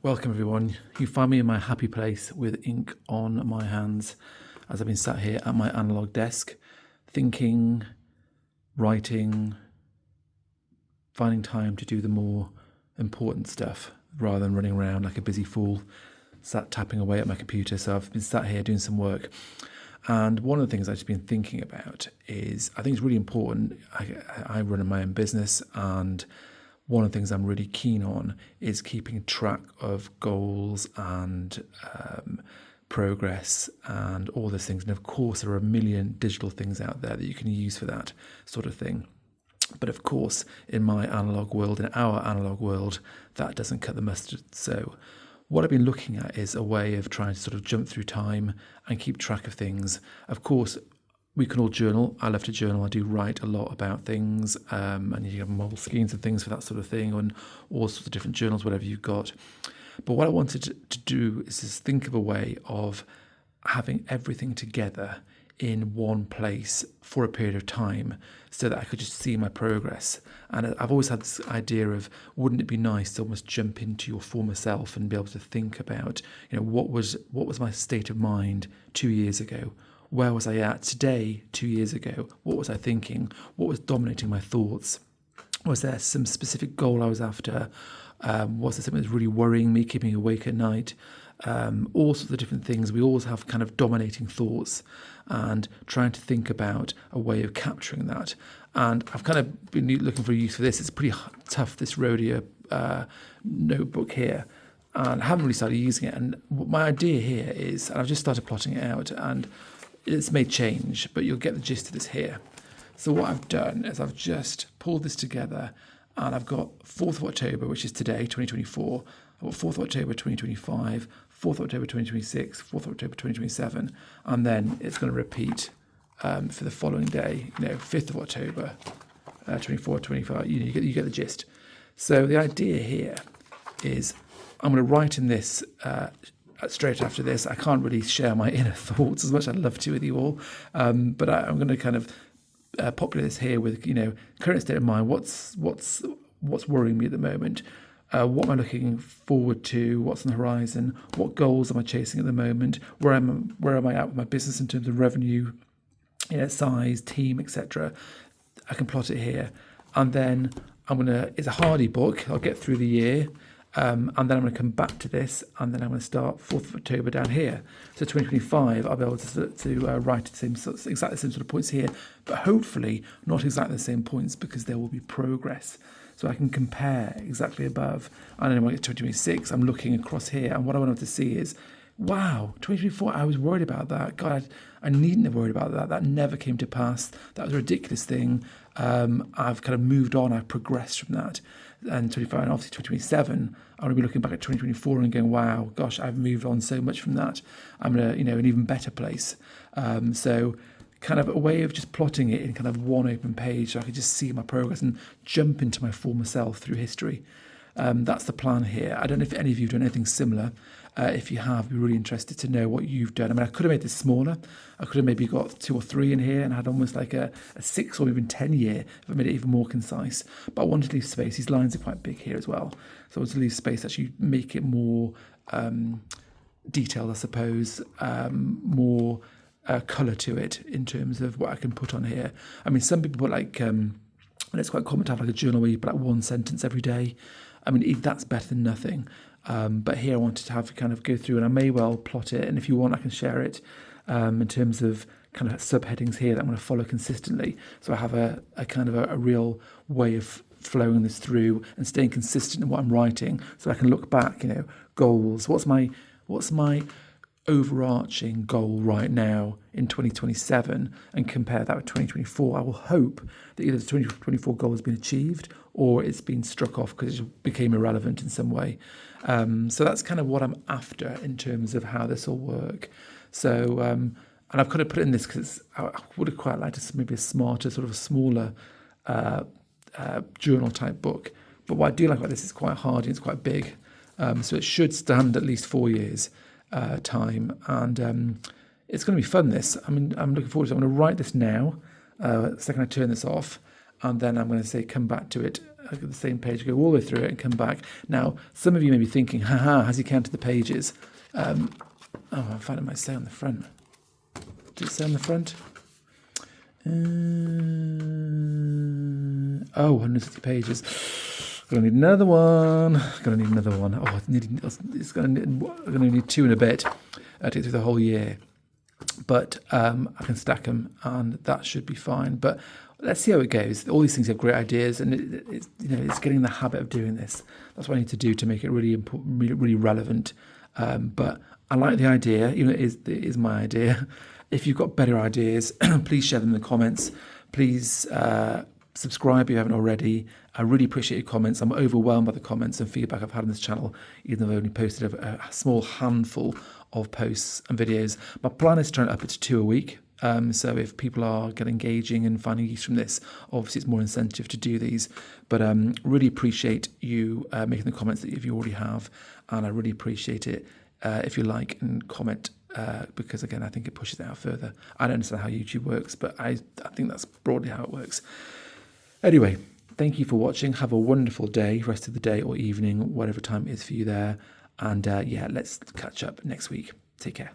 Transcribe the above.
Welcome everyone. You find me in my happy place with ink on my hands as I've been sat here at my analog desk, thinking, writing, finding time to do the more important stuff rather than running around like a busy fool, sat tapping away at my computer. So I've been sat here doing some work. And one of the things I've just been thinking about is I think it's really important. I run my own business, and one of the things I'm really keen on is keeping track of goals and progress and all those things. And of course, there are a million digital things out there that you can use for that sort of thing. But of course, in my analog world, in our analog world, that doesn't cut the mustard. So what I've been looking at is a way of trying to sort of jump through time and keep track of things. Of course, we can all journal. I love to journal. I do write a lot about things, and you have model schemes and things for that sort of thing, and all sorts of different journals, whatever you've got. But what I wanted to do is just think of a way of having everything together in one place for a period of time so that I could just see my progress. And I've always had this idea of, wouldn't it be nice to almost jump into your former self and be able to think about, what was my state of mind 2 years ago? Where was I at today, 2 years ago? What was I thinking? What was dominating my thoughts? Was there some specific goal I was after? Was there something that's really worrying me, keeping me awake at night? All sorts of different things. We always have kind of dominating thoughts, and trying to think about a way of capturing that. And I've kind of been looking for a use for this. It's pretty tough, this Rhodia notebook here, and I haven't really started using it. And my idea here is, and I've just started plotting it out, and it's may change, but you'll get the gist of this here. So what I've done is I've just pulled this together, and I've got 4th of October, which is today, 2024. I've got 4th of October 2025, 4th of October 2026, 4th of October 2027, and then it's going to repeat for the following day, 5th of October 24, 25. You get the gist. So the idea here is I'm going to write in this straight after this. I can't really share my inner thoughts as much as I'd love to with you all, but I'm going to kind of populate this here with current state of mind. What's worrying me at the moment? What am I looking forward to? What's on the horizon? What goals am I chasing at the moment? Where am I at with my business in terms of revenue, size, team, etc. I can plot it here, and then it's a hardy book. I'll get through the year. And then I'm going to come back to this, and then I'm going to start 4th of October down here. So 2025, I'll be able to write exactly the same sort of points here, but hopefully not exactly the same points, because there will be progress. So I can compare exactly above. And then when I get to 2026, I'm looking across here, and what I want to see is, wow, 2024, I was worried about that. God, I needn't have worried about that. That never came to pass. That was a ridiculous thing. I've kind of moved on. I've progressed from that. And 25, and obviously 2027, I'm going to be looking back at 2024 and going, wow, gosh, I've moved on so much from that. I'm in an even better place. So kind of a way of just plotting it in kind of one open page, so I could just see my progress and jump into my former self through history. That's the plan here. I don't know if any of you have done anything similar. If you have, I'd be really interested to know what you've done. I mean, I could have made this smaller. I could have maybe got 2 or 3 in here and had almost like a 6 or even 10 year if I made it even more concise. But I wanted to leave space. These lines are quite big here as well. So I wanted to leave space to actually make it more detailed, I suppose, more colour to it in terms of what I can put on here. I mean, some people put like, and it's quite common to have like a journal where you put like 1 sentence every day. I mean, that's better than nothing. But here I wanted to have kind of go through, and I may well plot it. And if you want, I can share it in terms of kind of subheadings here that I'm going to follow consistently. So I have a kind of a real way of flowing this through and staying consistent in what I'm writing, so I can look back. Goals. What's my overarching goal right now in 2027 and compare that with 2024. I will hope that either the 2024 goal has been achieved or it's been struck off because it became irrelevant in some way. So that's kind of what I'm after in terms of how this will work. So, and I've kind of put it in this because I would have quite liked maybe a smarter, sort of a smaller journal type book. But what I do like about this is quite hardy, it's quite big. So it should stand at least 4 years time, and it's going to be fun. This, I mean, I'm looking forward to it. I'm going to write this now. The second I turn this off, and then I'm going to say come back to it at the same page, go all the way through it and come back. Now, some of you may be thinking, haha, has he counted the pages? Oh, I found it might say on the front. Did it say on the front? 160 pages. Gonna need another one. Oh, it's gonna need 2 and a bit to get through the whole year. But I can stack them, and that should be fine. But let's see how it goes. All these things have great ideas, and it's getting in the habit of doing this. That's what I need to do to make it really important, really relevant. But I like the idea. It is my idea. If you've got better ideas, please share them in the comments. Please subscribe if you haven't already. I really appreciate your comments. I'm overwhelmed by the comments and feedback I've had on this channel, even though I've only posted a small handful of posts and videos. My plan is to try and up it to 2 a week. So if people are getting engaging and finding use from this, obviously it's more incentive to do these. But really appreciate you making the comments that if you already have, and I really appreciate it if you like and comment. Because again, I think it pushes it out further. I don't understand how YouTube works, but I think that's broadly how it works. Anyway, thank you for watching. Have a wonderful day, rest of the day or evening, whatever time it is for you there. And let's catch up next week. Take care.